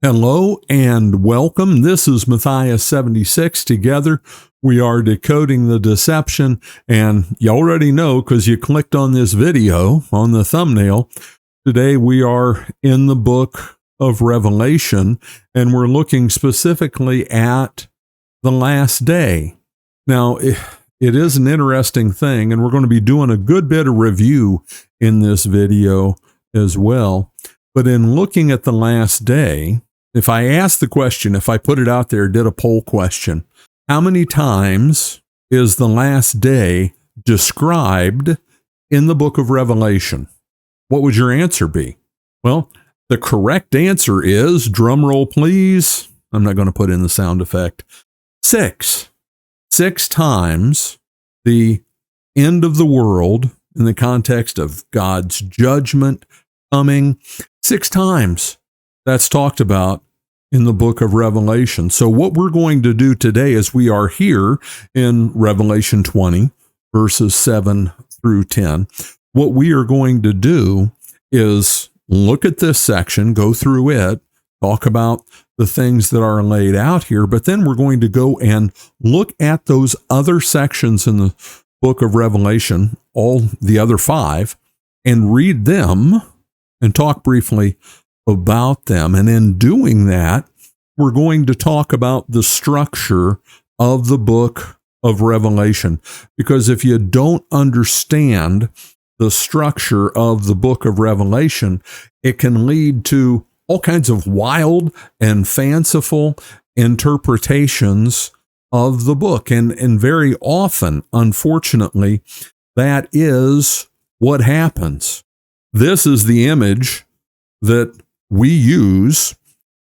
Hello and welcome. This is Matthias 76. Together, we are decoding the deception. And you already know because you clicked on this video on the thumbnail. Today, we are in the book of Revelation, and we're looking specifically at the last day. Now, it is an interesting thing, and we're going to be doing a good bit of review in this video as well. But in looking at the last day, if I ask the question, if I put it out there, did a poll question, how many times is the last day described in the book of Revelation? What would your answer be? Well, the correct answer is, drum roll please, I'm not going to put in the sound effect, 6. 6 times the end of the world in the context of God's judgment coming. 6 times that's talked about in the book of Revelation. So what we're going to do today is we are here in Revelation 20, verses 7 through 10. What we are going to do is look at this section, go through it, talk about the things that are laid out here, but then we're going to go and look at those other sections in the book of Revelation, all the other 5, and read them and talk briefly about them. And in doing that, we're going to talk about the structure of the book of Revelation. Because if you don't understand the structure of the book of Revelation, it can lead to all kinds of wild and fanciful interpretations of the book. And very often, unfortunately, that is what happens. This is the image that we use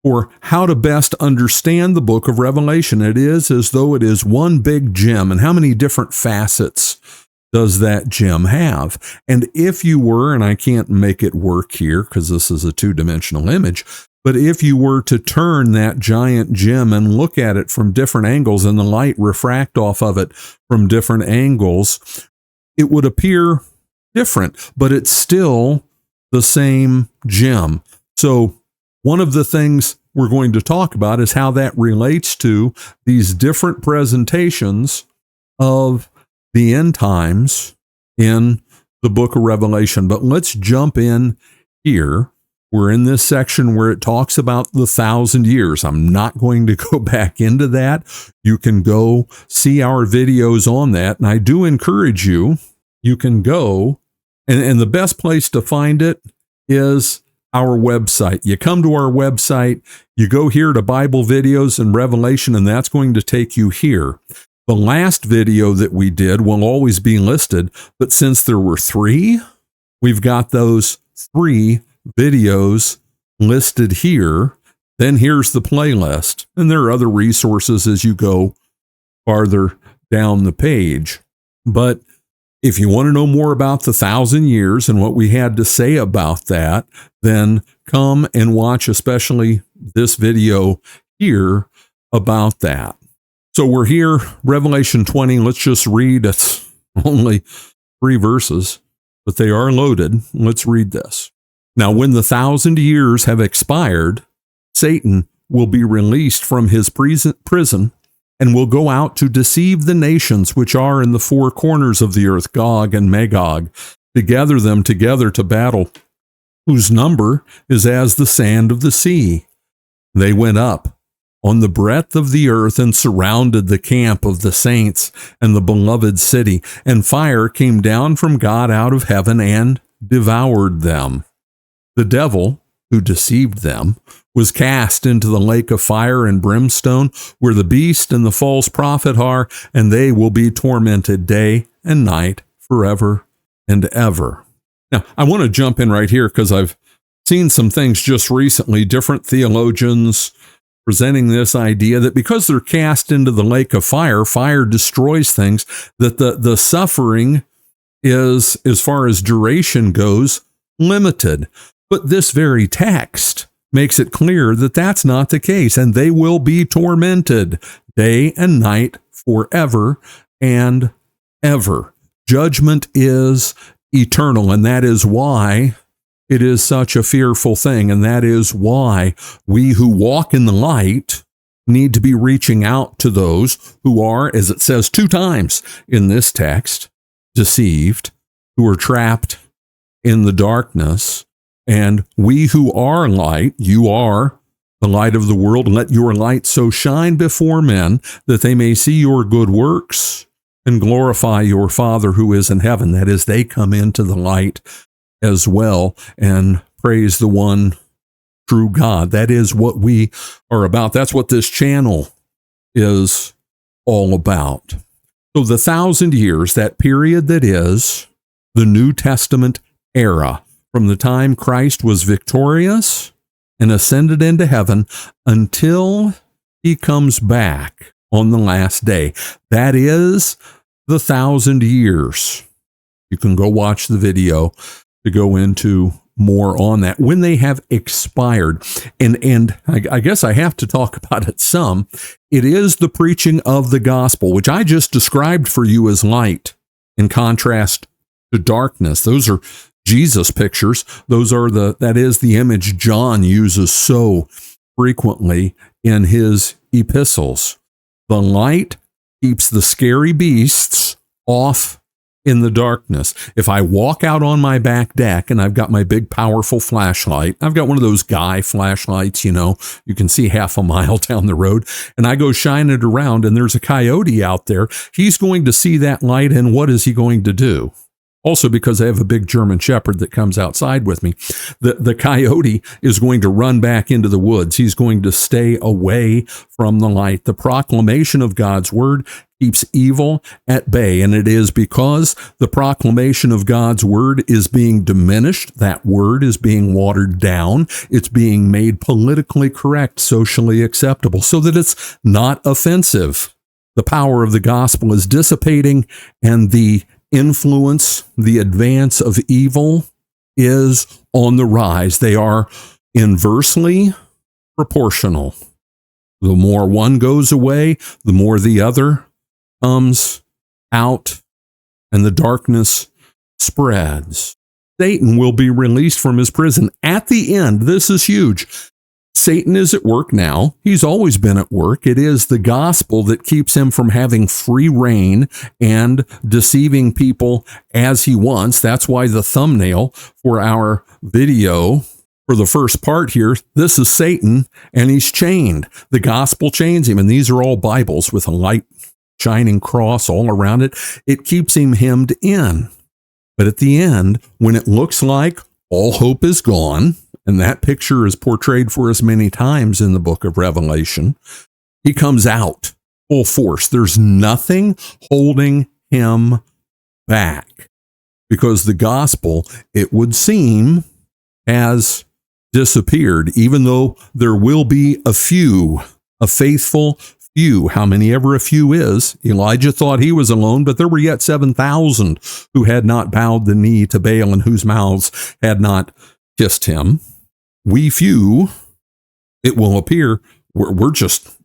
for how to best understand the book of Revelation. It is as though it is one big gem. And how many different facets does that gem have? And if you were, and I can't make it work here because this is a 2-dimensional image, but if you were to turn that giant gem and look at it from different angles and the light refract off of it from different angles, it would appear different, but it's still the same gem. So one of the things we're going to talk about is how that relates to these different presentations of the end times in the book of Revelation. But let's jump in here. We're in this section where it talks about the 1,000 years. I'm not going to go back into that. You can go see our videos on that. And I do encourage you, you can go, and the best place to find it is our website. You come to our website, you go here to Bible videos and Revelation, and that's going to take you here. The last video that we did will always be listed, but since there were 3, we've got those 3 videos listed here. Then here's the playlist, and there are other resources as you go farther down the page. But if you want to know more about the 1,000 years and what we had to say about that, then come and watch especially this video here about that. So we're here, Revelation 20. Let's just read. It's only 3 verses, but they are loaded. Let's read this. Now, when the 1,000 years have expired, Satan will be released from his prison and will go out to deceive the nations which are in the 4 corners of the earth, Gog and Magog, to gather them together to battle, whose number is as the sand of the sea. They went up on the breadth of the earth and surrounded the camp of the saints and the beloved city, and fire came down from God out of heaven and devoured them. The devil, who deceived them, was cast into the lake of fire and brimstone, where the beast and the false prophet are, and they will be tormented day and night forever and ever. Now, I want to jump in right here because I've seen some things just recently, different theologians presenting this idea that because they're cast into the lake of fire, fire destroys things, that the suffering is, as far as duration goes, limited. But this very text makes it clear that that's not the case, and they will be tormented day and night forever and ever. Judgment is eternal, and that is why it is such a fearful thing. And that is why we who walk in the light need to be reaching out to those who are, as it says 2 times in this text, deceived, who are trapped in the darkness. And we who are light, you are the light of the world. Let your light so shine before men that they may see your good works and glorify your Father who is in heaven. That is, they come into the light as well and praise the one true God. That is what we are about. That's what this channel is all about. So the 1,000 years, that period that is the New Testament era, from the time Christ was victorious and ascended into heaven until he comes back on the last day. That is the 1,000 years. You can go watch the video to go into more on that when they have expired. And I guess I have to talk about it some. It is the preaching of the gospel, which I just described for you as light in contrast to darkness. Those are Jesus pictures. That is the image John uses so frequently in his epistles. The light keeps the scary beasts off in the darkness. If I walk out on my back deck and I've got my big powerful flashlight, I've got one of those guy flashlights, you can see half a mile down the road, and I go shine it around and there's a coyote out there, he's going to see that light, and what is he going to do? Also, because I have a big German Shepherd that comes outside with me, the coyote is going to run back into the woods. He's going to stay away from the light. The proclamation of God's word keeps evil at bay, and it is because the proclamation of God's word is being diminished. That word is being watered down. It's being made politically correct, socially acceptable, so that it's not offensive. The power of the gospel is dissipating, and the influence, the advance of evil is on the rise. They are inversely proportional. The more one goes away, the more the other comes out, and the darkness spreads. Satan will be released from his prison at the end. This is huge. Satan is at work now. He's always been at work. It is the gospel that keeps him from having free reign and deceiving people as he wants. That's why the thumbnail for our video for the first part here, this is Satan, and he's chained. The gospel chains him, and these are all Bibles with a light shining cross all around it. It keeps him hemmed in. But at the end, when it looks like all hope is gone, and that picture is portrayed for us many times in the book of Revelation, he comes out full force. There's nothing holding him back, because the gospel, it would seem, has disappeared, even though there will be a faithful few. How many ever a few is? Elijah thought he was alone, but there were yet 7,000 who had not bowed the knee to Baal and whose mouths had not kissed him. We few, it will appear, we're just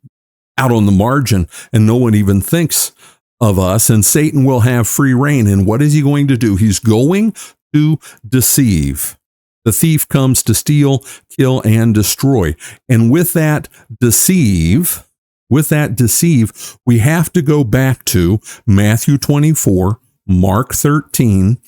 out on the margin, and no one even thinks of us, and Satan will have free reign. And what is he going to do? He's going to deceive. The thief comes to steal, kill, and destroy. And with that deceive, we have to go back to Matthew 24, Mark 13.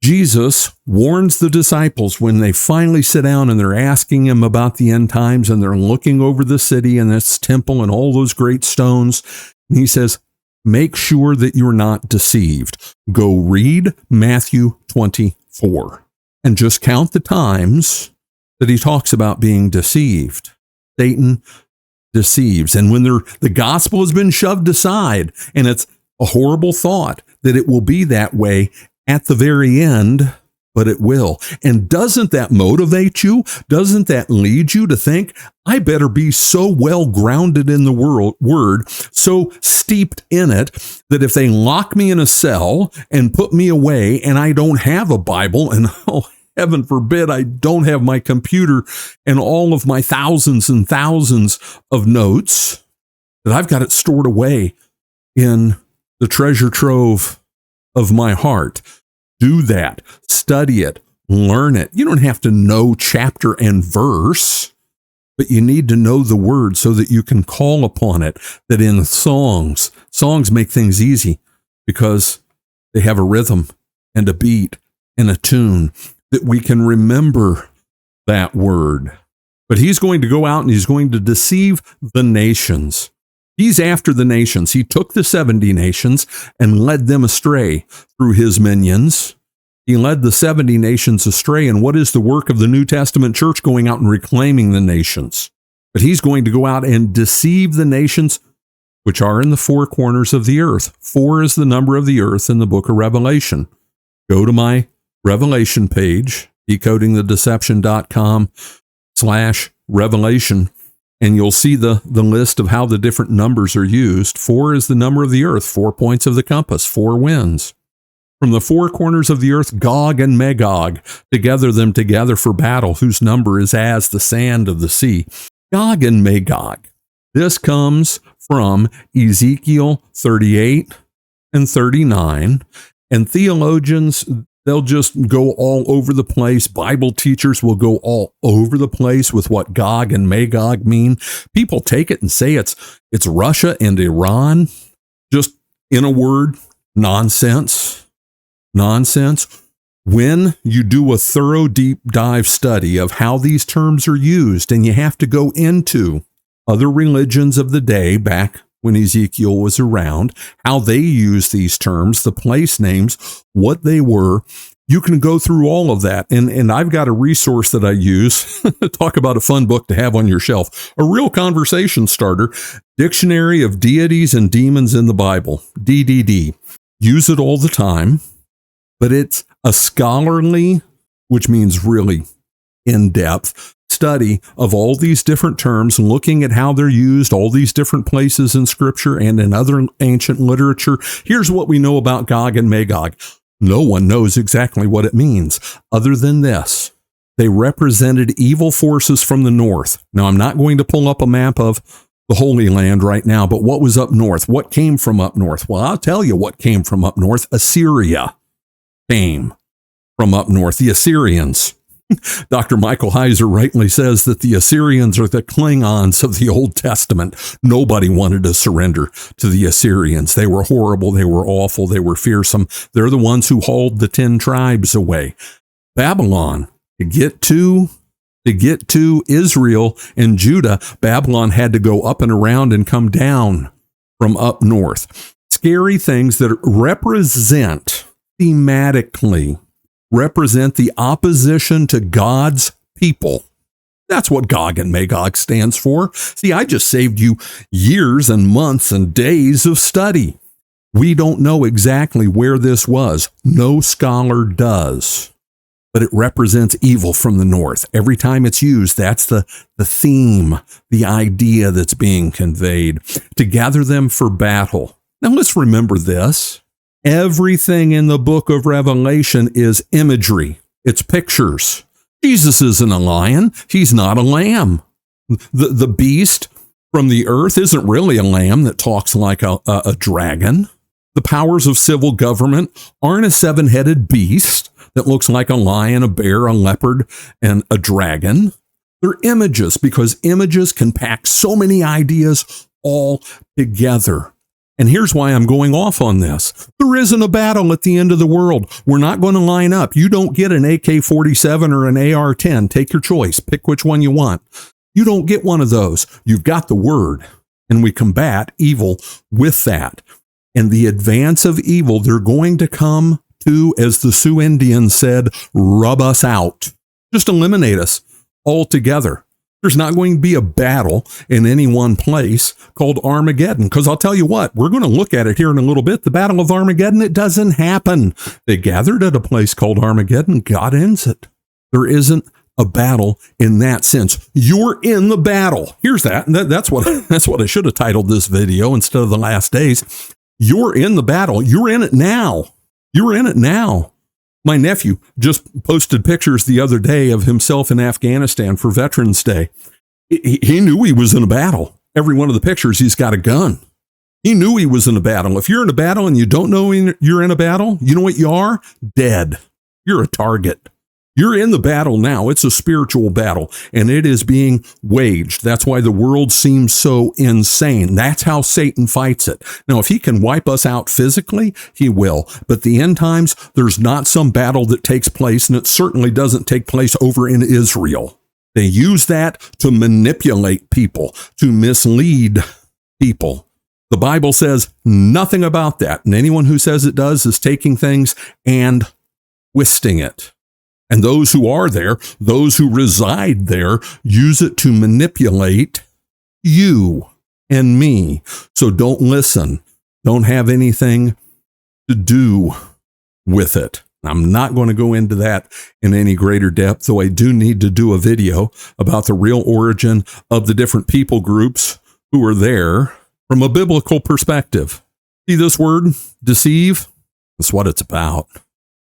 Jesus warns the disciples when they finally sit down and they're asking him about the end times, and they're looking over the city and its temple and all those great stones. And he says, make sure that you're not deceived. Go read Matthew 24 and just count the times that he talks about being deceived. Satan deceives. And when the gospel has been shoved aside, and it's a horrible thought that it will be that way at the very end, but it will. And doesn't that motivate you? Doesn't that lead you to think, I better be so well grounded in the word, so steeped in it, that if they lock me in a cell and put me away and I don't have a Bible, and oh, heaven forbid, I don't have my computer and all of my thousands and thousands of notes, that I've got it stored away in the treasure trove of my heart. Do that. Study it. learn it. You don't have to know chapter and verse, but you need to know the word so that you can call upon it. That in songs make things easy because they have a rhythm and a beat and a tune that we can remember that word. But he's going to go out and he's going to deceive the nations. He's after the nations. He took the 70 nations and led them astray through his minions. He led the 70 nations astray. And what is the work of the New Testament church? Going out and reclaiming the nations. But he's going to go out and deceive the nations which are in the four corners of the earth. 4 is the number of the earth in the book of Revelation. Go to my Revelation page, decodingthedeception.com/Revelation, and you'll see the list of how the different numbers are used. 4 is the number of the earth, 4 points of the compass, 4 winds. From the four corners of the earth, Gog and Magog, to gather them together for battle, whose number is as the sand of the sea. Gog and Magog. This comes from Ezekiel 38 and 39, and theologians, they'll just go all over the place. Bible teachers will go all over the place with what Gog and Magog mean. People take it and say it's Russia and Iran. Just in a word, nonsense. Nonsense. When you do a thorough deep dive study of how these terms are used, and you have to go into other religions of the day back when Ezekiel was around, how they use these terms, the place names, what they were. You can go through all of that. And I've got a resource that I use. Talk about a fun book to have on your shelf. A real conversation starter. Dictionary of Deities and Demons in the Bible. DDD. Use it all the time. But it's a scholarly, which means really in-depth, study of all these different terms, looking at how they're used, all these different places in Scripture and in other ancient literature. Here's what we know about Gog and Magog. No one knows exactly what it means, other than this. They represented evil forces from the north. Now, I'm not going to pull up a map of the Holy Land right now, but what was up north? What came from up north? Well, I'll tell you what came from up north. Assyria came from up north. The Assyrians. Dr. Michael Heiser rightly says that the Assyrians are the Klingons of the Old Testament. Nobody wanted to surrender to the Assyrians. They were horrible. They were awful. They were fearsome. They're the ones who hauled the 10 tribes away. Babylon, to get to Israel and Judah, Babylon had to go up and around and come down from up north. Scary things that thematically represent the opposition to God's people. That's what Gog and Magog stands for. See, I just saved you years and months and days of study. We don't know exactly where this was. No scholar does. But it represents evil from the north. Every time it's used, that's the theme, the idea that's being conveyed. To gather them for battle. Now let's remember this. Everything in the book of Revelation is imagery. It's pictures. Jesus isn't a lion. He's not a lamb. The beast from the earth isn't really a lamb that talks like a dragon. The powers of civil government aren't a 7-headed beast that looks like a lion, a bear, a leopard, and a dragon. They're images because images can pack so many ideas all together. And here's why I'm going off on this. There isn't a battle at the end of the world. We're not going to line up. You don't get an AK-47 or an AR-10. Take your choice. Pick which one you want. You don't get one of those. You've got the word. And we combat evil with that. And the advance of evil, they're going to come to, as the Sioux Indians said, rub us out. Just eliminate us altogether. There's not going to be a battle in any one place called Armageddon. Because I'll tell you what, we're going to look at it here in a little bit. The Battle of Armageddon, it doesn't happen. They gathered at a place called Armageddon. God ends it. There isn't a battle in that sense. You're in the battle. Here's that. That's what I should have titled this video instead of the last days. You're in the battle. You're in it now. You're in it now. My nephew just posted pictures the other day of himself in Afghanistan for Veterans Day. He knew he was in a battle. Every one of the pictures, he's got a gun. He knew he was in a battle. If you're in a battle and you don't know you're in a battle, you know what you are? Dead. You're a target. You're in the battle now. It's a spiritual battle, and it is being waged. That's why the world seems so insane. That's how Satan fights it. Now, if he can wipe us out physically, he will. But the end times, there's not some battle that takes place, and it certainly doesn't take place over in Israel. They use that to manipulate people, to mislead people. The Bible says nothing about that, and anyone who says it does is taking things and twisting it. And those who are there, those who reside there, use it to manipulate you and me. So don't listen. Don't have anything to do with it. I'm not going to go into that in any greater depth, though I do need to do a video about the real origin of the different people groups who are there from a biblical perspective. See this word, deceive? That's what it's about.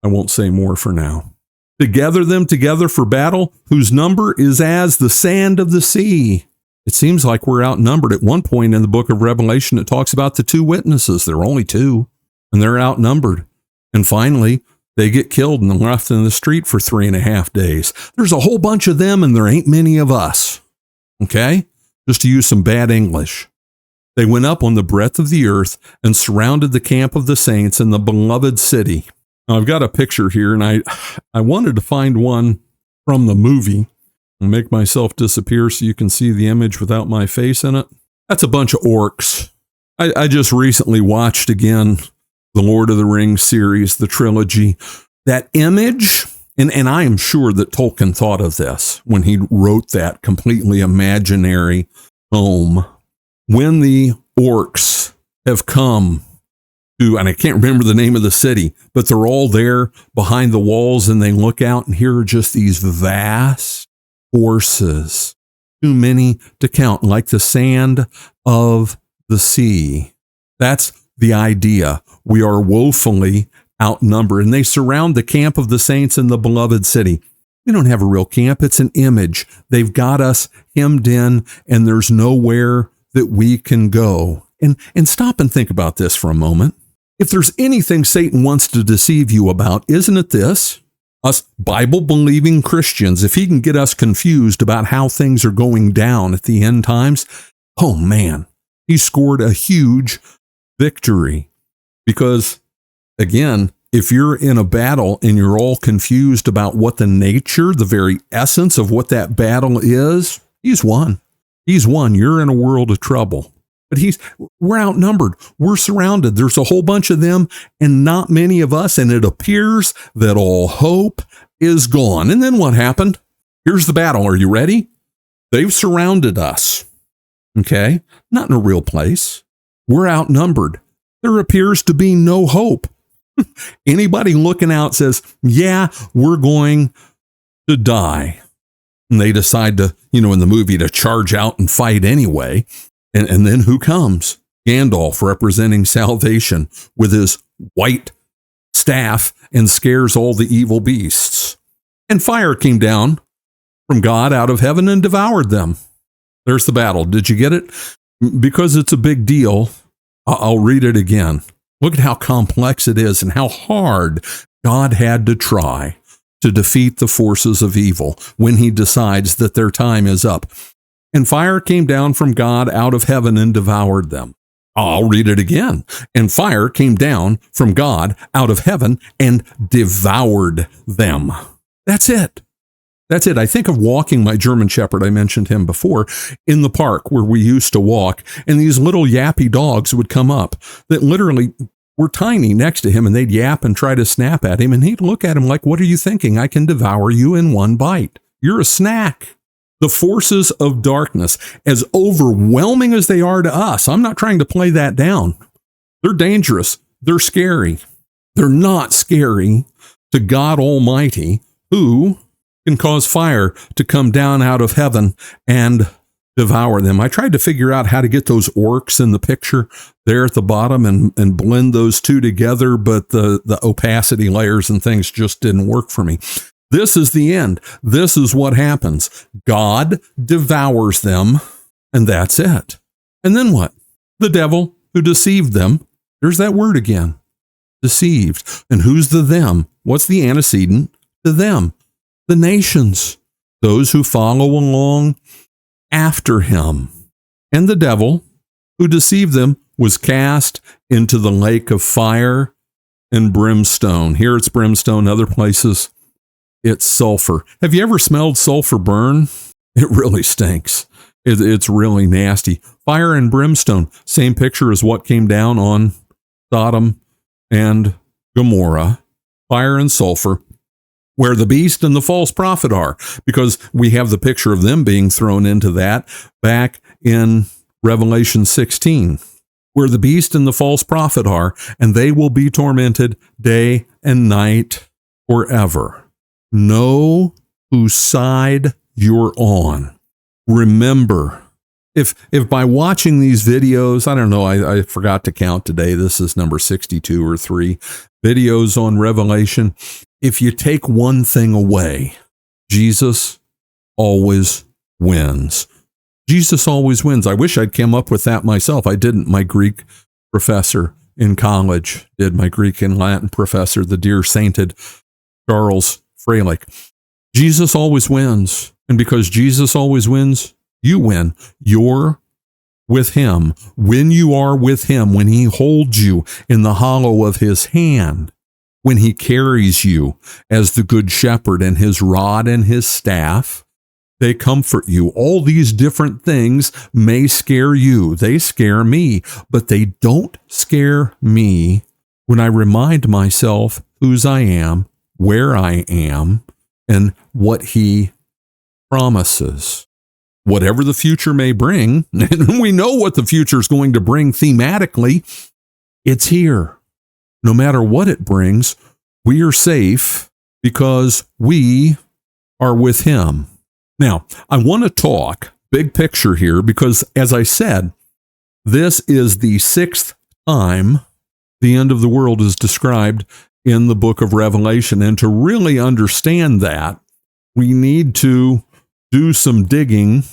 I won't say more for now. To gather them together for battle, whose number is as the sand of the sea. It seems like we're outnumbered. At one point in the book of Revelation, it talks about the 2 witnesses. There are only 2, and they're outnumbered. And finally, they get killed and left in the street for 3.5 days. There's a whole bunch of them, and there ain't many of us. Okay? Just to use some bad English. They went up on the breadth of the earth and surrounded the camp of the saints in the beloved city. Now, I've got a picture here, and I wanted to find one from the movie and make myself disappear so you can see the image without my face in it. That's a bunch of orcs. I just recently watched again the Lord of the Rings series, the trilogy. That image, and I am sure that Tolkien thought of this when he wrote that completely imaginary home. When the orcs have come to, and I can't remember the name of the city, but they're all there behind the walls, and they look out, and here are just these vast forces, too many to count, like the sand of the sea. That's the idea. We are woefully outnumbered, and they surround the camp of the saints in the beloved city. We don't have a real camp. It's an image. They've got us hemmed in, and there's nowhere that we can go. And stop and think about this for a moment. If there's anything Satan wants to deceive you about, isn't it this? Us Bible-believing Christians, if he can get us confused about how things are going down at the end times, oh man, he scored a huge victory. Because, again, if you're in a battle and you're all confused about what the nature, the very essence of what that battle is, he's won. He's won. You're in a world of trouble. But we're outnumbered. We're surrounded. There's a whole bunch of them and not many of us. And it appears that all hope is gone. And then what happened? Here's the battle. Are you ready? They've surrounded us. Okay. Not in a real place. We're outnumbered. There appears to be no hope. Anybody looking out says, yeah, we're going to die. And they decide to, in the movie, to charge out and fight anyway. And then who comes? Gandalf, representing salvation, with his white staff, and scares all the evil beasts. And fire came down from God out of heaven and devoured them. There's the battle. Did you get it? Because it's a big deal, I'll read it again. Look at how complex it is and how hard God had to try to defeat the forces of evil when he decides that their time is up. And fire came down from God out of heaven and devoured them. I'll read it again. And fire came down from God out of heaven and devoured them. That's it. That's it. I think of walking my German Shepherd, I mentioned him before, in the park where we used to walk, and these little yappy dogs would come up that literally were tiny next to him, and they'd yap and try to snap at him, and he'd look at him like, what are you thinking? I can devour you in one bite. You're a snack. The forces of darkness, as overwhelming as they are to us, I'm not trying to play that down. They're dangerous. They're scary. They're not scary to God Almighty, who can cause fire to come down out of heaven and devour them. I tried to figure out how to get those orcs in the picture there at the bottom and blend those two together, but the opacity layers and things just didn't work for me. This is the end. This is what happens. God devours them, and that's it. And then what? The devil who deceived them. There's that word again. Deceived. And who's the them? What's the antecedent to them? the nations, those who follow along after him. And the devil who deceived them was cast into the lake of fire and brimstone. Here it's brimstone, other places it's sulfur. Have you ever smelled sulfur burn? It really stinks. It's really nasty. Fire and brimstone, same picture as what came down on Sodom and Gomorrah. Fire and sulfur, where the beast and the false prophet are, because we have the picture of them being thrown into that back in Revelation 16, where the beast and the false prophet are, and they will be tormented day and night forever. Know whose side you're on. Remember, if by watching these videos, I don't know, I forgot to count today, this is number 62 or 3 videos on Revelation. If you take one thing away, Jesus always wins. Jesus always wins. I wish I'd come up with that myself. I didn't. My Greek professor in college did. My Greek and Latin professor, the dear sainted Charles Freilich. Jesus always wins. And because Jesus always wins, you win. You're with him. When you are with him, when he holds you in the hollow of his hand, when he carries you as the good shepherd and his rod and his staff, they comfort you. All these different things may scare you. They scare me, but they don't scare me when I remind myself whose I am, where I am, and what he promises. Whatever the future may bring, and we know what the future is going to bring thematically, it's here. No matter what it brings, we are safe because we are with him. Now, I want to talk big picture here because, as I said, this is the 6th time the end of the world is described in the book of Revelation. And to really understand that, we need to do some digging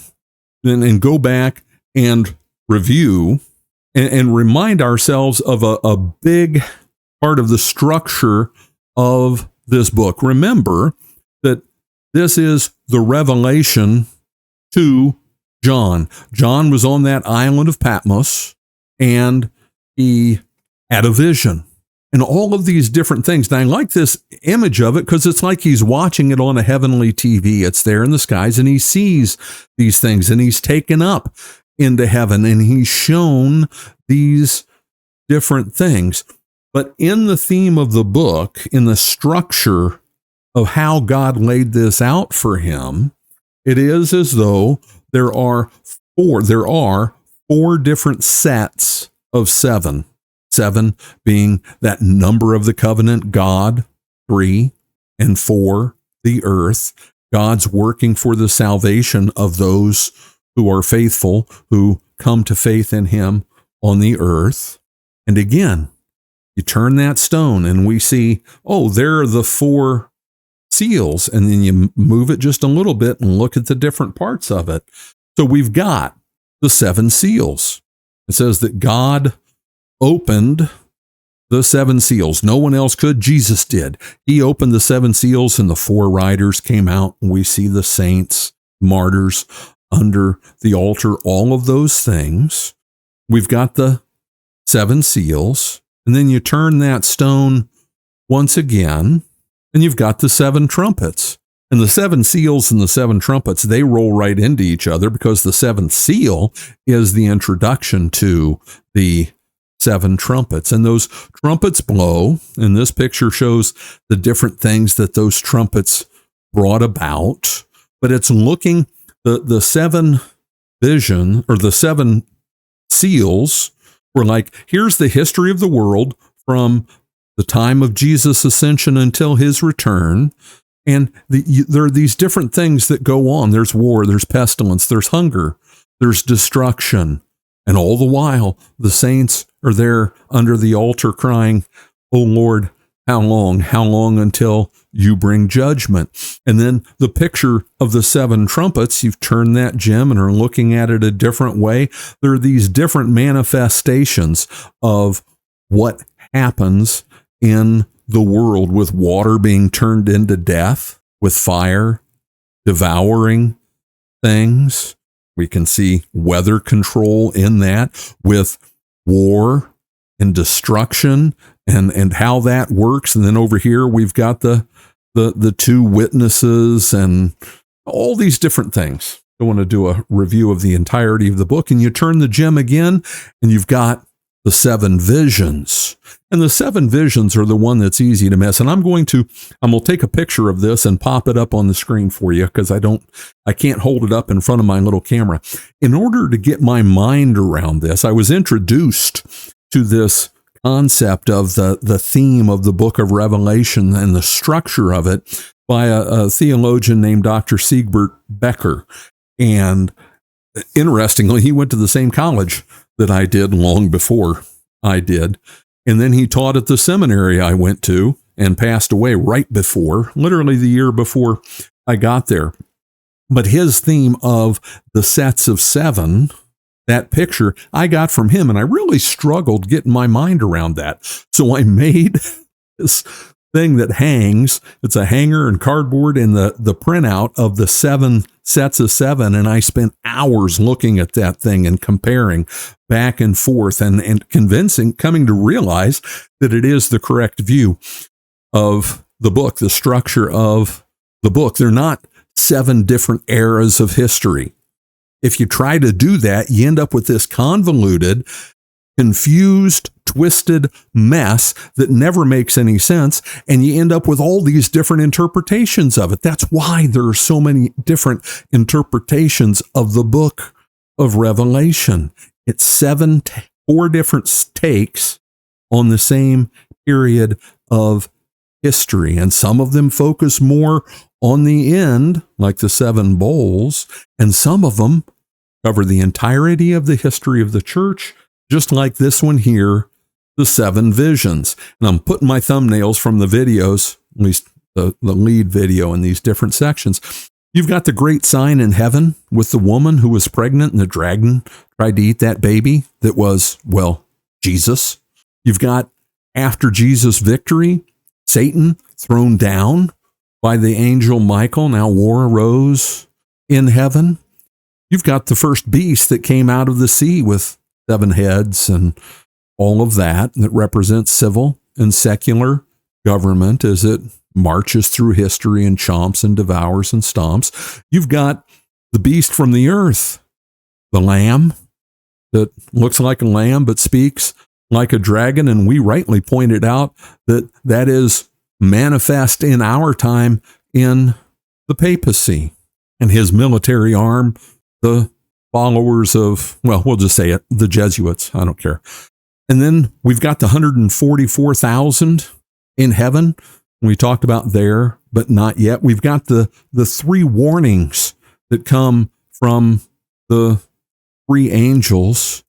and go back and review and remind ourselves of a big part of the structure of this book. Remember that this is the revelation to John. John was on that island of Patmos, and he had a vision. And all of these different things. And I like this image of it because it's like he's watching it on a heavenly TV. It's there in the skies, and he sees these things, and he's taken up into heaven, and he's shown these different things. But in the theme of the book, in the structure of how God laid this out for him, it is as though there are four different sets of 7. 7 being that number of the covenant, God, 3, and 4, the earth. God's working for the salvation of those who are faithful, who come to faith in him on the earth. And again, you turn that stone and we see, oh, there are the 4 seals. And then you move it just a little bit and look at the different parts of it. So we've got the 7 seals. It says that God opened the 7 seals. No one else could. Jesus did. He opened the 7 seals, and the 4 riders came out, and we see the saints, martyrs under the altar, all of those things. We've got the 7 seals, and then you turn that stone once again, and you've got the 7 trumpets. And the 7 seals and the 7 trumpets, they roll right into each other because the 7th seal is the introduction to the 7 trumpets. And those trumpets blow, and this picture shows the different things that those trumpets brought about. But it's looking, the 7 vision, or the 7 seals were like, here's the history of the world from the time of Jesus' ascension until his return. And there are these different things that go on. There's war, there's pestilence, there's hunger, there's destruction. And all the while, the saints are there under the altar crying, "Oh Lord, how long until you bring judgment?" And then the picture of the 7 trumpets, you've turned that gem and are looking at it a different way. There are these different manifestations of what happens in the world with water being turned into death, with fire, devouring things. We can see weather control in that, with war and destruction and how that works. And then over here, we've got the two witnesses and all these different things. I want to do a review of the entirety of the book, and you turn the gem again and you've got the 7 visions. And the 7 visions are the one that's easy to miss. And I'm going to take a picture of this and pop it up on the screen for you, because I can't hold it up in front of my little camera. In order to get my mind around this, I was introduced to this concept of the theme of the book of Revelation and the structure of it by a theologian named Dr. Siegbert Becker. And interestingly, he went to the same college that I did long before I did. And then he taught at the seminary I went to and passed away right before, literally the year before I got there. But his theme of the sets of 7, that picture, I got from him, and I really struggled getting my mind around that. So I made this thing that hangs. It's a hanger and cardboard and the printout of the 7 sets of 7. And I spent hours looking at that thing and comparing back and forth and coming to realize that it is the correct view of the book, the structure of the book. They're not 7 different eras of history. If you try to do that, you end up with this convoluted, confused, twisted mess that never makes any sense, and you end up with all these different interpretations of it. That's why there are so many different interpretations of the book of Revelation. It's 4 different takes on the same period of history, and some of them focus more on the end, like the 7 bowls, and some of them cover the entirety of the history of the church, just like this one here, the 7 visions. And I'm putting my thumbnails from the videos, at least the lead video in these different sections. You've got the great sign in heaven with the woman who was pregnant and the dragon tried to eat that baby that was, well, Jesus. You've got, after Jesus' victory, Satan thrown down by the angel Michael. Now war arose in heaven. You've got the first beast that came out of the sea with 7 heads and all of that represents civil and secular government as it marches through history and chomps and devours and stomps. You've got the beast from the earth, the lamb that looks like a lamb but speaks like a dragon, and we rightly pointed out that is manifest in our time in the papacy and his military arm, the followers of, well, we'll just say it, the Jesuits. I don't care. And then we've got the 144,000 in heaven. We talked about there, but not yet. We've got the 3 warnings that come from the 3 angels.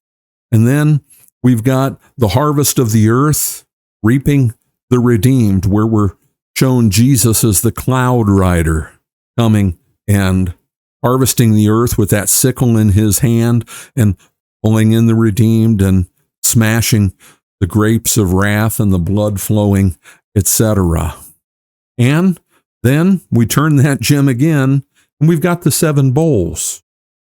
And then we've got the harvest of the earth, reaping the redeemed, where we're shown Jesus as the cloud rider coming and harvesting the earth with that sickle in his hand and pulling in the redeemed and smashing the grapes of wrath and the blood flowing, etc. And then we turn that gem again, and we've got the 7 bowls,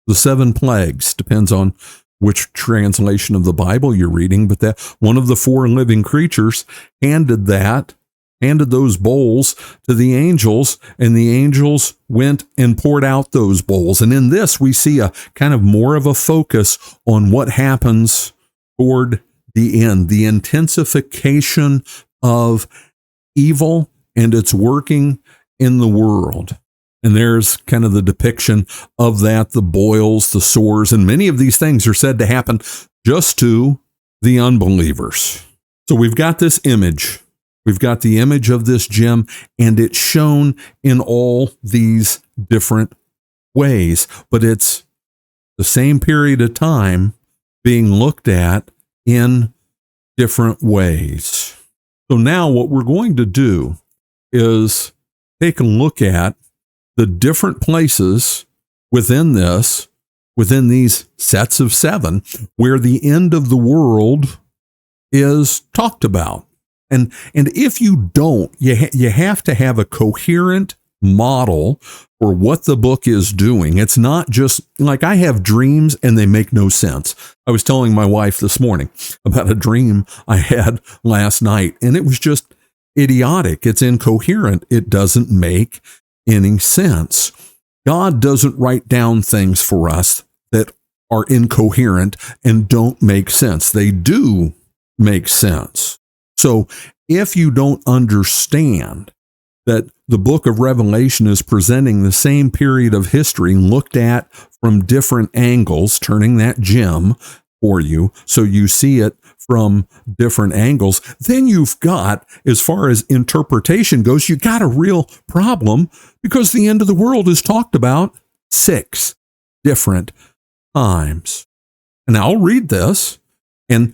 the 7 plagues, depends on which translation of the Bible you're reading, but that one of the 4 living creatures handed those bowls to the angels, and the angels went and poured out those bowls. And in this, we see a kind of more of a focus on what happens toward the end, the intensification of evil and its working in the world. And there's kind of the depiction of that, the boils, the sores, and many of these things are said to happen just to the unbelievers. So we've got this image. We've got the image of this gem, and it's shown in all these different ways, but it's the same period of time being looked at in different ways. So now what we're going to do is take a look at the different places within these sets of 7, where the end of the world is talked about. And if you don't, you have to have a coherent model for what the book is doing. It's not just like I have dreams and they make no sense. I was telling my wife this morning about a dream I had last night, and it was just idiotic. It's incoherent. It doesn't make any sense. God doesn't write down things for us that are incoherent and don't make sense. They do make sense. So if you don't understand that the book of Revelation is presenting the same period of history looked at from different angles, turning that gem for you so you see it from different angles, then you've got, as far as interpretation goes, you got a real problem, because the end of the world is talked about 6 different times. And I'll read this, and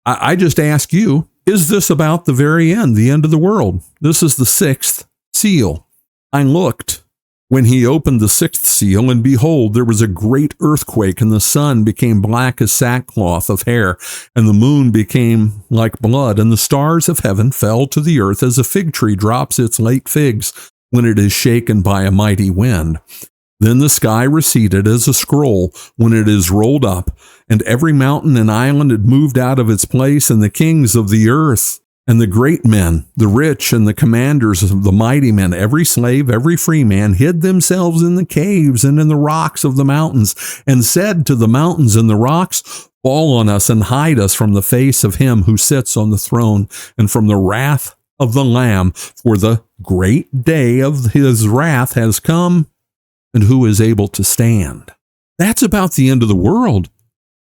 I just ask you, is this about the very end, the end of the world? This is the 6th seal. I looked when he opened the 6th seal, and behold, there was a great earthquake, and the sun became black as sackcloth of hair, and the moon became like blood, and the stars of heaven fell to the earth as a fig tree drops its late figs when it is shaken by a mighty wind. Then the sky receded as a scroll when it is rolled up, and every mountain and island had moved out of its place, and the kings of the earth, and the great men, the rich, and the commanders of the mighty men, every slave, every free man, hid themselves in the caves and in the rocks of the mountains, and said to the mountains and the rocks, fall on us and hide us from the face of him who sits on the throne, and from the wrath of the Lamb, for the great day of his wrath has come, and who is able to stand? That's about the end of the world.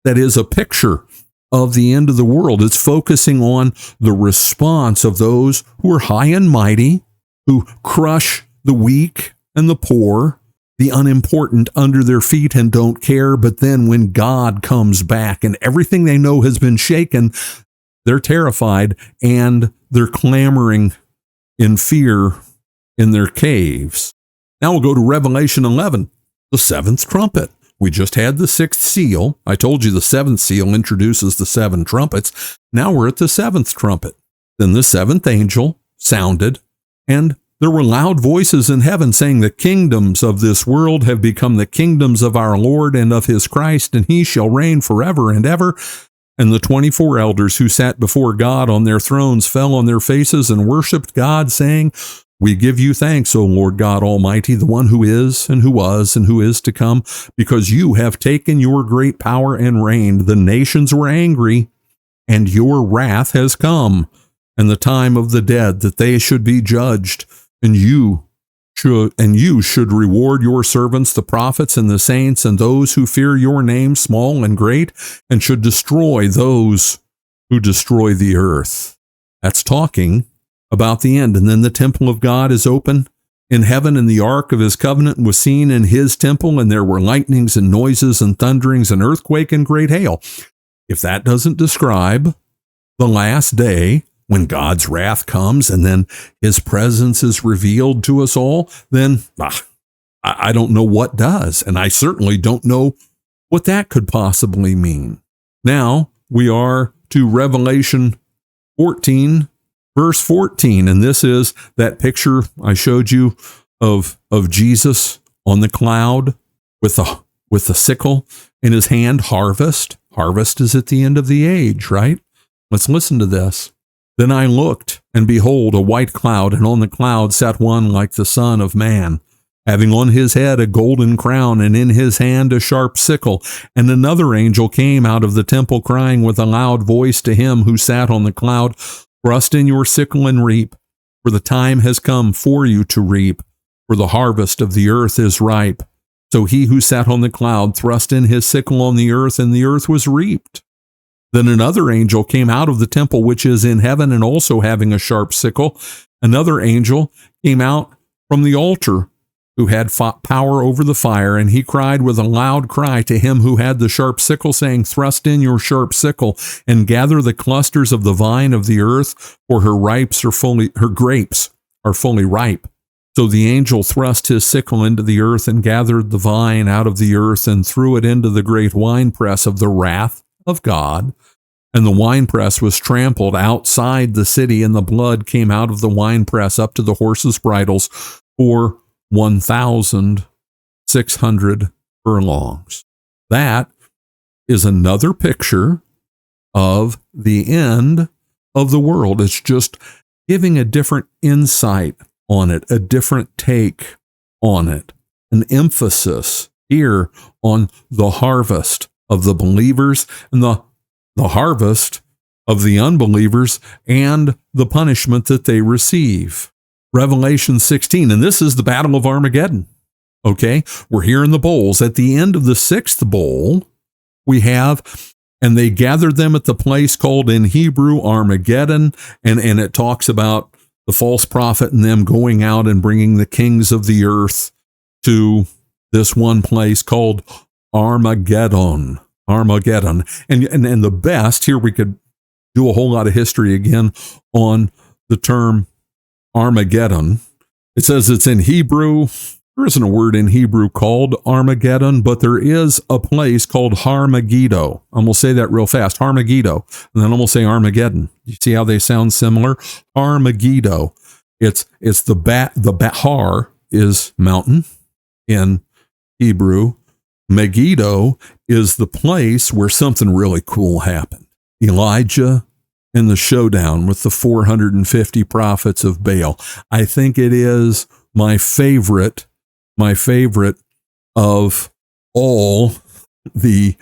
That is a picture of the end of the world. It's focusing on the response of those who are high and mighty, who crush the weak and the poor, the unimportant under their feet and don't care. But then when God comes back and everything they know has been shaken, they're terrified and they're clamoring in fear in their caves. Now we'll go to Revelation 11, the 7th trumpet. We just had the 6th seal. I told you the 7th seal introduces the 7 trumpets. Now we're at the 7th trumpet. Then the 7th angel sounded, and there were loud voices in heaven saying, the kingdoms of this world have become the kingdoms of our Lord and of his Christ, and he shall reign forever and ever. And the 24 elders who sat before God on their thrones fell on their faces and worshipped God, saying, we give you thanks, O Lord God Almighty, the one who is and who was and who is to come, because you have taken your great power and reigned. The nations were angry, and your wrath has come, and the time of the dead, that they should be judged, and you should reward your servants, the prophets and the saints, and those who fear your name, small and great, and should destroy those who destroy the earth. That's talking about the end. And then the temple of God is open in heaven, and the ark of his covenant was seen in his temple, and there were lightnings and noises and thunderings and earthquake and great hail. If that doesn't describe the last day when God's wrath comes and then his presence is revealed to us all, then I don't know what does. And I certainly don't know what that could possibly mean. Now we are to Revelation 14, Verse 14, and this is that picture I showed you of Jesus on the cloud with a sickle in his hand, harvest. Harvest is at the end of the age, right? Let's listen to this. Then I looked, and behold, a white cloud, and on the cloud sat one like the Son of Man, having on his head a golden crown, and in his hand a sharp sickle. And another angel came out of the temple, crying with a loud voice to him who sat on the cloud, thrust in your sickle and reap, for the time has come for you to reap, for the harvest of the earth is ripe. So he who sat on the cloud thrust in his sickle on the earth, and the earth was reaped. Then another angel came out of the temple which is in heaven, and also having a sharp sickle. Another angel came out from the altar, who had power over the fire, and he cried with a loud cry to him who had the sharp sickle, saying, thrust in your sharp sickle, and gather the clusters of the vine of the earth, for her grapes are fully ripe. So the angel thrust his sickle into the earth, and gathered the vine out of the earth, and threw it into the great winepress of the wrath of God. And the winepress was trampled outside the city, and the blood came out of the winepress up to the horses' bridles, for 1,600 furlongs. That is another picture of the end of the world. It's just giving a different insight on it, a different take on it, an emphasis here on the harvest of the believers and the harvest of the unbelievers and the punishment that they receive. Revelation 16, and this is the Battle of Armageddon. Okay, we're here in the bowls. At the end of the sixth bowl, we have, and they gathered them at the place called in Hebrew Armageddon, and it talks about the false prophet and them going out and bringing the kings of the earth to this one place called Armageddon. Armageddon. And the best, here we could do a whole lot of history again on the term Armageddon. It says it's in Hebrew. There isn't a word in Hebrew called Armageddon, but there is a place called Har-Megiddo. I'm going to say that real fast, Har-Megiddo, and then I'm going to say Armageddon. You see how they sound similar? Har-Megiddo. It's the Har is mountain in Hebrew. Megiddo is the place where something really cool happened. Elijah in the showdown with the 450 prophets of Baal. I think it is my favorite of all the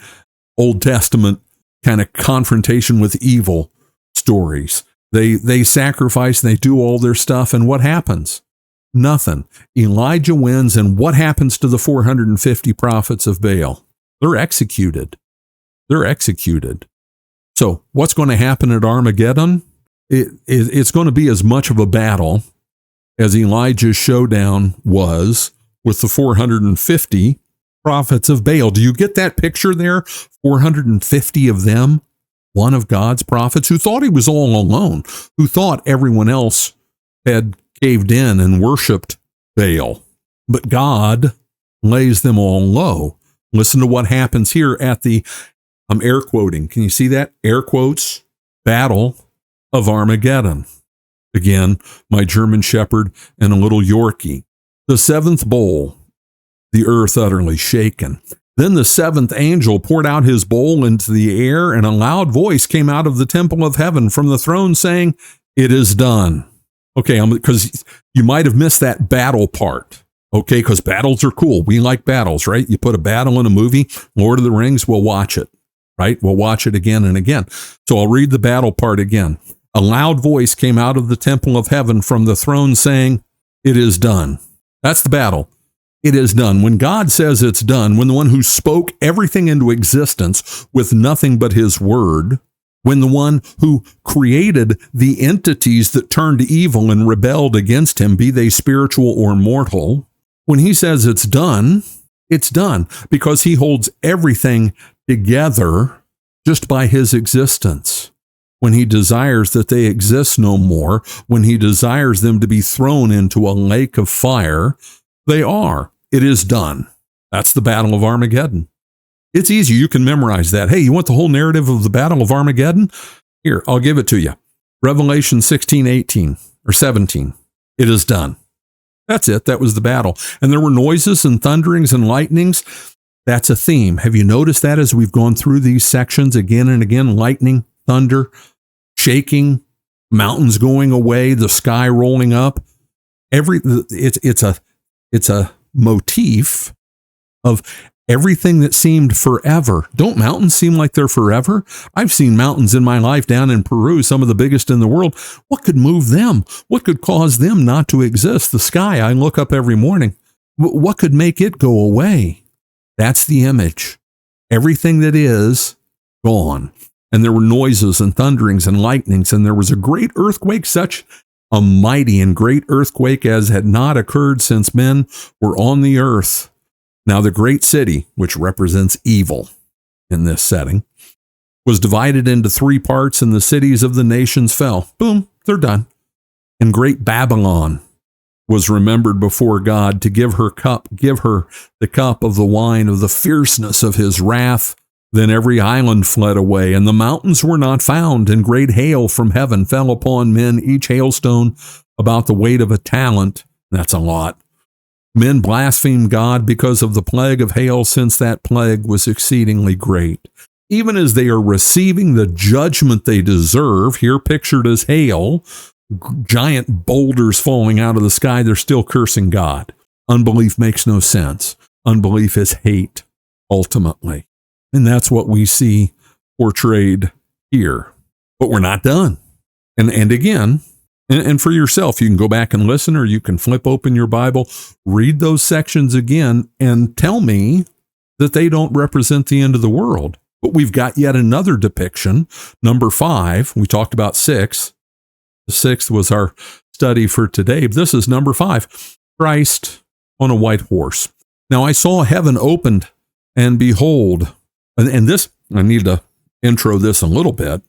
Old Testament kind of confrontation with evil stories. They sacrifice and they do all their stuff, and what happens? Nothing. Elijah wins, and what happens to the 450 prophets of Baal? They're executed. They're executed. So what's going to happen at Armageddon? It's going to be as much of a battle as Elijah's showdown was with the 450 prophets of Baal. Do you get that picture there? 450 of them, one of God's prophets who thought he was all alone, who thought everyone else had caved in and worshiped Baal. But God lays them all low. Listen to what happens here at the, I'm air quoting. Can you see that? Air quotes, Battle of Armageddon. Again, my German Shepherd and a little Yorkie. The seventh bowl, the earth utterly shaken. Then the seventh angel poured out his bowl into the air, and a loud voice came out of the temple of heaven from the throne saying, "It is done." Okay, because you might have missed that battle part. Okay, because battles are cool. We like battles, right? You put a battle in a movie, Lord of the Rings, we'll watch it, right? We'll watch it again and again. So I'll read the battle part again. A loud voice came out of the temple of heaven from the throne saying, "It is done." That's the battle. It is done. When God says it's done, when the one who spoke everything into existence with nothing but his word, when the one who created the entities that turned evil and rebelled against him, be they spiritual or mortal, when he says it's done because he holds everything together just by his existence. When he desires that they exist no more, when he desires them to be thrown into a lake of fire, they are. It is done. That's the Battle of Armageddon. It's easy. You can memorize that. Hey, you want the whole narrative of the Battle of Armageddon? Here, I'll give it to you. Revelation 16, 18, or 17. It is done. That's it. That was the battle. And there were noises and thunderings and lightnings. That's a theme. Have you noticed that as we've gone through these sections again and again? Lightning, thunder, shaking, mountains going away, the sky rolling up. It's a motif of everything that seemed forever. Don't mountains seem like they're forever? I've seen mountains in my life down in Peru, some of the biggest in the world. What could move them? What could cause them not to exist? The sky I look up every morning. What could make it go away? That's the image. Everything that is, gone. And there were noises and thunderings and lightnings, and there was a great earthquake, such a mighty and great earthquake as had not occurred since men were on the earth. Now the great city, which represents evil in this setting, was divided into three parts, and the cities of the nations fell. Boom, they're done. And great Babylon was remembered before God to give her the cup of the wine of the fierceness of his wrath. Then every island fled away, and the mountains were not found, and great hail from heaven fell upon men, each hailstone about the weight of a talent, That's a lot. Men blasphemed God because of the plague of hail, since that plague was exceedingly great. Even as they are receiving the judgment they deserve, here pictured as hail, giant boulders falling out of the sky, they're still cursing God. Unbelief makes no sense. Unbelief is hate, ultimately. And that's what we see portrayed here. But we're not done. And again, and for yourself, you can go back and listen, or you can flip open your Bible, read those sections again, and tell me that they don't represent the end of the world. But we've got yet another depiction. Number 5, we talked about 6. The 6th was our study for today. This is number 5, Christ on a white horse. Now I saw heaven opened, and behold, and this, I need to intro this a little bit.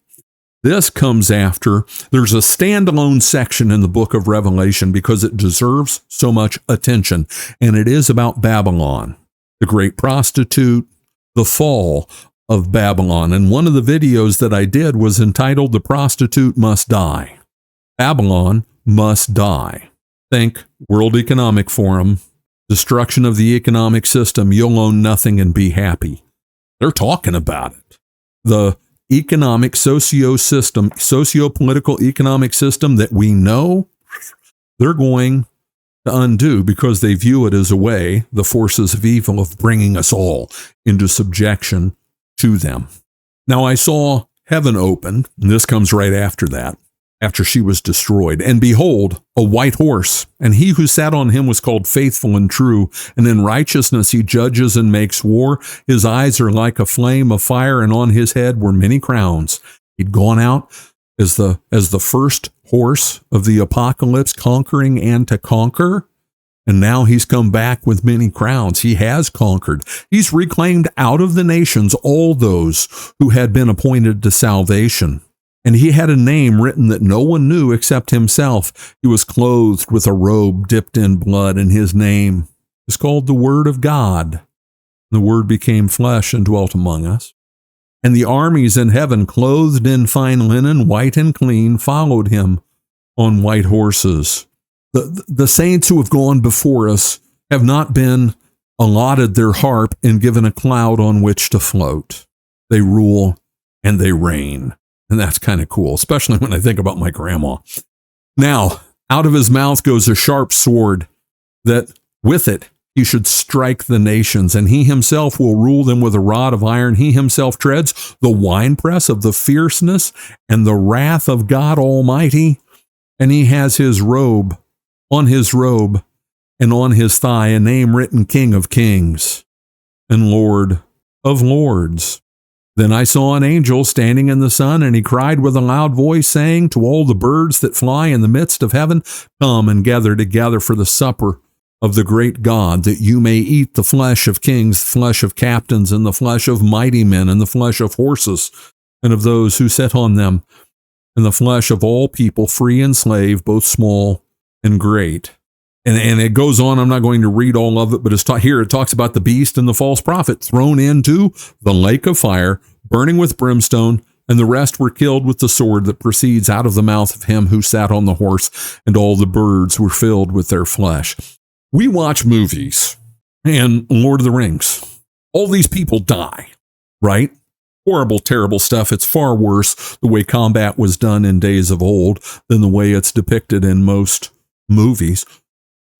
This comes after, there's a standalone section in the book of Revelation because it deserves so much attention, and it is about Babylon, the great prostitute, the fall of Babylon. And one of the videos that I did was entitled, "The Prostitute Must Die." Babylon must die. Think World Economic Forum, destruction of the economic system, you'll own nothing and be happy. They're talking about it. The economic socio-political economic system that we know, they're going to undo because they view it as a way, the forces of evil, of bringing us all into subjection to them. Now I saw heaven open, and this comes right after that, after she was destroyed. And behold, a white horse, and he who sat on him was called Faithful and True, and in righteousness he judges and makes war. His eyes are like a flame of fire, and on his head were many crowns. He'd gone out as the first horse of the apocalypse, conquering and to conquer, and now he's come back with many crowns. He has conquered. He's reclaimed out of the nations all those who had been appointed to salvation. And he had a name written that no one knew except himself. He was clothed with a robe dipped in blood, and his name is called the Word of God. The Word became flesh and dwelt among us. And the armies in heaven, clothed in fine linen, white and clean, followed him on white horses. The saints who have gone before us have not been allotted their harp and given a cloud on which to float. They rule and they reign. And that's kind of cool, especially when I think about my grandma. Now, out of his mouth goes a sharp sword, that with it he should strike the nations, and he himself will rule them with a rod of iron. He himself treads the winepress of the fierceness and the wrath of God Almighty. And he has his robe, and on his thigh a name written, King of Kings and Lord of Lords. Then I saw an angel standing in the sun, and he cried with a loud voice, saying to all the birds that fly in the midst of heaven, Come and gather together for the supper of the great God, that you may eat the flesh of kings, the flesh of captains, and the flesh of mighty men, and the flesh of horses, and of those who sit on them, and the flesh of all people, free and slave, both small and great. And it goes on. I'm not going to read all of it, but here it talks about the beast and the false prophet thrown into the lake of fire, burning with brimstone, and the rest were killed with the sword that proceeds out of the mouth of him who sat on the horse, and all the birds were filled with their flesh. We watch movies and Lord of the Rings. All these people die, right? Horrible, terrible stuff. It's far worse the way combat was done in days of old than the way it's depicted in most movies.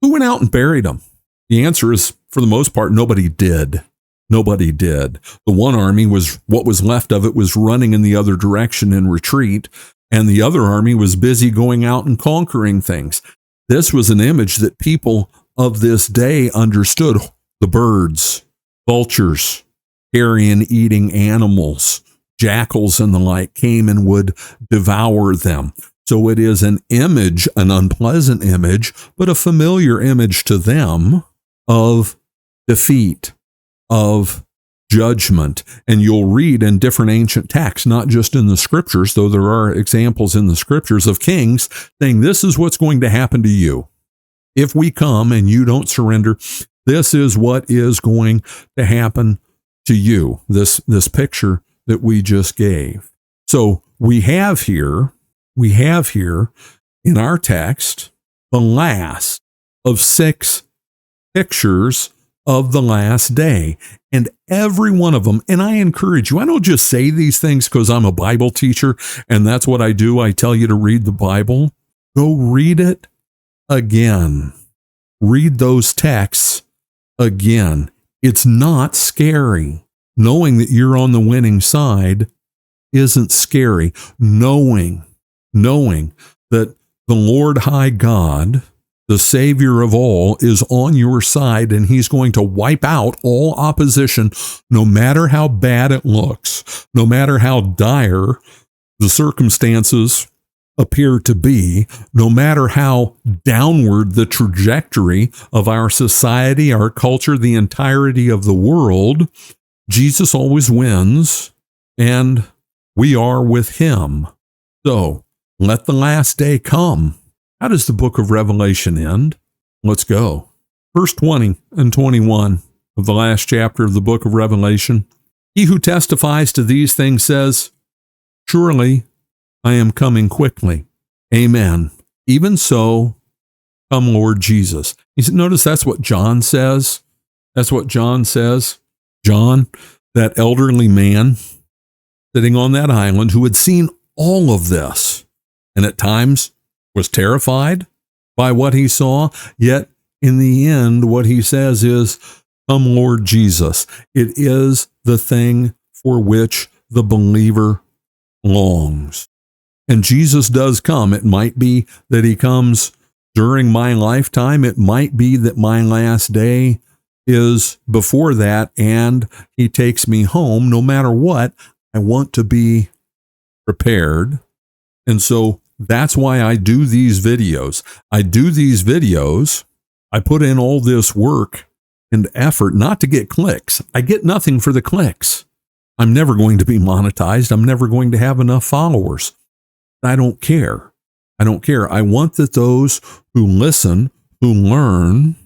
Who went out and buried them? The answer is, for the most part, nobody did. Nobody did. The one army what was left of it was running in the other direction in retreat, and the other army was busy going out and conquering things. This was an image that people of this day understood. The birds, vultures, carrion-eating animals, jackals and the like came and would devour them. So it is an image, an unpleasant image, but a familiar image to them of defeat, of judgment. And you'll read in different ancient texts, not just in the scriptures, though there are examples in the scriptures of kings saying, this is what's going to happen to you. If we come and you don't surrender, this is what is going to happen to you. This picture that we just gave. So we have here in our text, the last of 6 pictures of the last day. And every one of them, and I encourage you, I don't just say these things because I'm a Bible teacher and that's what I do. I tell you to read the Bible. Go read it again. Read those texts again. It's not scary. Knowing that you're on the winning side isn't scary. Knowing that the Lord High God, the Savior of all, is on your side and he's going to wipe out all opposition, no matter how bad it looks, no matter how dire the circumstances appear to be, no matter how downward the trajectory of our society, our culture, the entirety of the world, Jesus always wins and we are with him. So let the last day come. How does the book of Revelation end? Let's go. Verse 20 and 21 of the last chapter of the book of Revelation. He who testifies to these things says, surely I am coming quickly. Amen. Even so, come Lord Jesus. Notice that's what John says. That's what John says. John, that elderly man sitting on that island who had seen all of this and at times was terrified by what he saw, yet in the end, what he says is, come Lord Jesus. It is the thing for which the believer longs. And Jesus does come. It might be that he comes during my lifetime. It might be that my last day is before that and he takes me home. No matter what, I want to be prepared. And so that's why I do these videos. I put in all this work and effort not to get clicks. I get nothing for the clicks. I'm never going to be monetized. I'm never going to have enough followers. I don't care. I want that those who listen, who learn,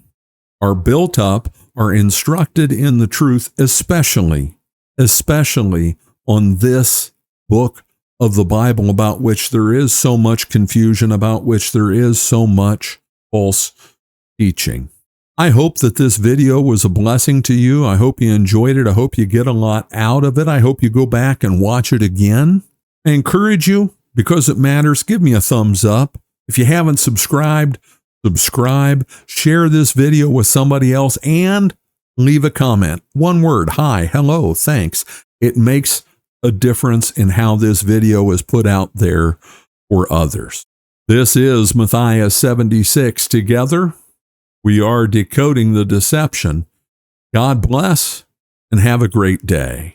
are built up, are instructed in the truth, especially on this book of the Bible, about which there is so much confusion, about which there is so much false teaching. I hope that this video was a blessing to you. I hope you enjoyed it. I hope you get a lot out of it. I hope you go back and watch it again. I encourage you, because it matters, give me a thumbs up. If you haven't subscribed, subscribe, share this video with somebody else, and leave a comment. One word, hi, hello, thanks. It makes a difference in how this video is put out there for others. This is Matthias 76. Together, we are decoding the deception. God bless and have a great day.